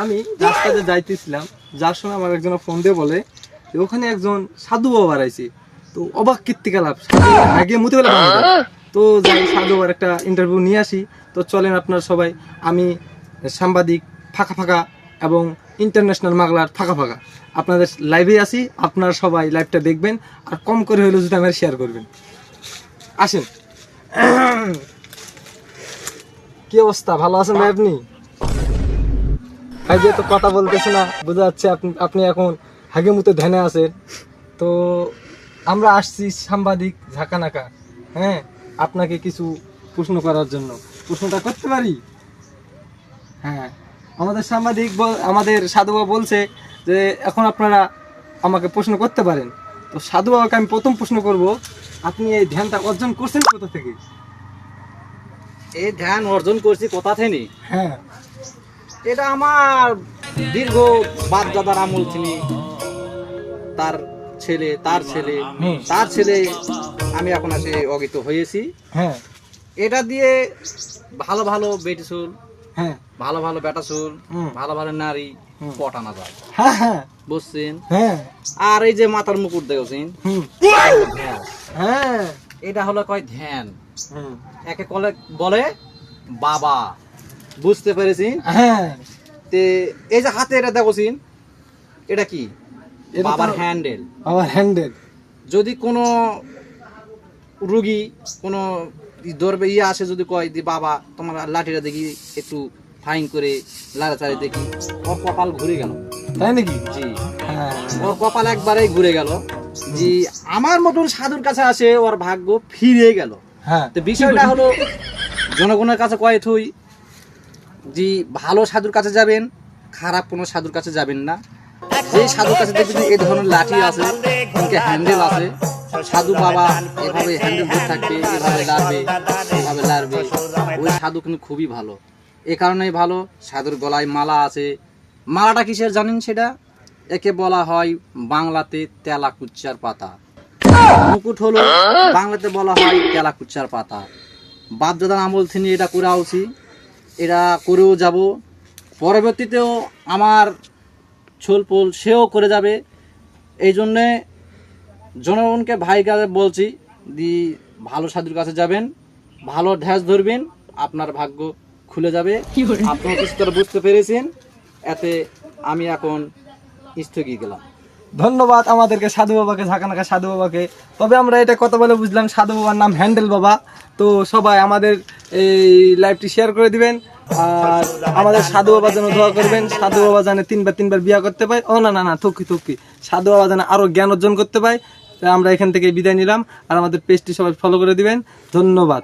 আমি রাস্তাতে যাইতেছিলাম, যার সময় আমার একজন ফোন দিয়ে বলে যে ওখানে একজন সাধু বাবা আইছে। তো অবাক কীর্তিকা লাভ আগে মুতে বেলা তো যাই সাধু বাবার একটা ইন্টারভিউ নিয়ে আসি। তো চলেন আপনারা সবাই, আমি সাংবাদিক ফাঁকা ফাঁকা এবং ইন্টারন্যাশনাল মাগলার ফাঁকা ফাঁকা আপনাদের লাইভে আসি। আপনারা সবাই লাইভটা দেখবেন আর কম করে হলেও যদি আমার শেয়ার করবেন। আসেন। কি অবস্থা, ভালো আছেন ভাই? আপনি ভাই যেহেতু কথা বলতেছে না, বোঝা যাচ্ছে আপনি এখন হাগে মুতে ধ্যানে আছেন। তো আমরা আসছি সাংবাদিক ঝাঁকানাকা, হ্যাঁ, আপনাকে কিছু প্রশ্ন করার জন্য। প্রশ্নটা করতে পারি? হ্যাঁ, আমাদের সাংবাদিক আমাদের সাধু বাবা বলছে যে এখন আপনারা আমাকে প্রশ্ন করতে পারেন। তো সাধু বাবাকে আমি প্রথম প্রশ্ন করব, আপনি এই ধ্যানটা অর্জন করছেন কোথা থেকে? এই ধ্যান অর্জন করছি কোথা থেকে? হ্যাঁ, এটা আমার দীর্ঘ বাপ দাদার আমল থেকে, তার ছেলে তার ছেলে তার ছেলে, আমি এখন আসে অগিত হয়েছি। হ্যাঁ, এটা দিয়ে ভালো ভালো বেটি চুল, হ্যাঁ, ভালো ভালো বেটা চুল, ভালো ভালো নারী পটানো যায়, হ্যাঁ, হ্যাঁ, বুঝছেন? হ্যাঁ, আর এই যে মাথার মুকুট দেখছেন, হ্যাঁ, এটা হলো কয় ধ্যান। হুম, একে বলে বাবা, বুঝতে পেরেছি? হ্যাঁ, তে এই যে হাতে এটা দেখছেন, এটা কি? এটা তো বাবার হ্যান্ডেল। আমার হ্যান্ডেল। যদি কোনো রুগী কোনো ধরবে আসে, যদি কয় যে বাবা তোমার লাঠিটা দেখি একটু ফাইন করে লাড়াচাড়ি দেখি, ওর কপাল ঘুরে গেল। তাই নাকি? জি, হ্যাঁ, ওর কপাল একবারেই ঘুরে গেল। জি, আমার মতন সাধুর কাছে আসে ওর ভাগ্য ফিরে গেল। হ্যাঁ, তো বিষয়টা হলো জনগণের কাছে কয় থুই যে ভালো সাধুর কাছে যাবেন, খারাপ কোনো সাধুর কাছে যাবেন না। যে সাধুর কাছে দেখবেন এই ধরনের লাঠি আছে, হ্যান্ডেল আছে, সাধু বাবা এভাবে হ্যান্ডেল ধরে থাকবে, এভাবে লাড়বে, এভাবে লাড়বে, ওই সাধু কিন্তু খুবই ভালো। এ কারণেই ভালো, সাধুর গলায় মালা আছে। মালাটা কিসের জানেন? সেটা একে বলা হয় বাংলাতে তেলাকুচ্চার পাতা। মুকুট হলো বাংলাতে বলা হয় তেলাকুচ্চার পাতা। বাপদাদার আমল থেকে এটা করে আছি, এটা করেও যাব, পরবর্তীতেও আমার ছোলপোল সেও করে যাবে। এই জন্যে জনগণকে ভাইকে বলছি দি ভালো সাধুর কাছে যাবেন, ভালো ধ্যাস ধরবেন, আপনার ভাগ্য খুলে যাবে। আপনারা কিছু করে বুঝতে পেরেছেন, এতে আমি এখন স্থগিত গেলাম। ধন্যবাদ আমাদেরকে সাধু বাবাকে, ঝাঁকানাকা সাধু বাবাকে। তবে আমরা এটা কথা বলে বুঝলাম সাধু বাবার নাম হ্যান্ডেল বাবা। তো সবাই আমাদের এই লাইভটি শেয়ার করে দিবেন আর আমাদের সাধু বাবার জন্য দোয়া করবেন। সাধু বাবা জানে তিনবার বিয়ে করতে পায়। ও না না না, থকি সাধু বাবা জানে আরো জ্ঞান অর্জন করতে পায়। তাই আমরা এখান থেকে বিদায় নিলাম, আর আমাদের পেজটি সবাই ফলো করে দিবেন। ধন্যবাদ।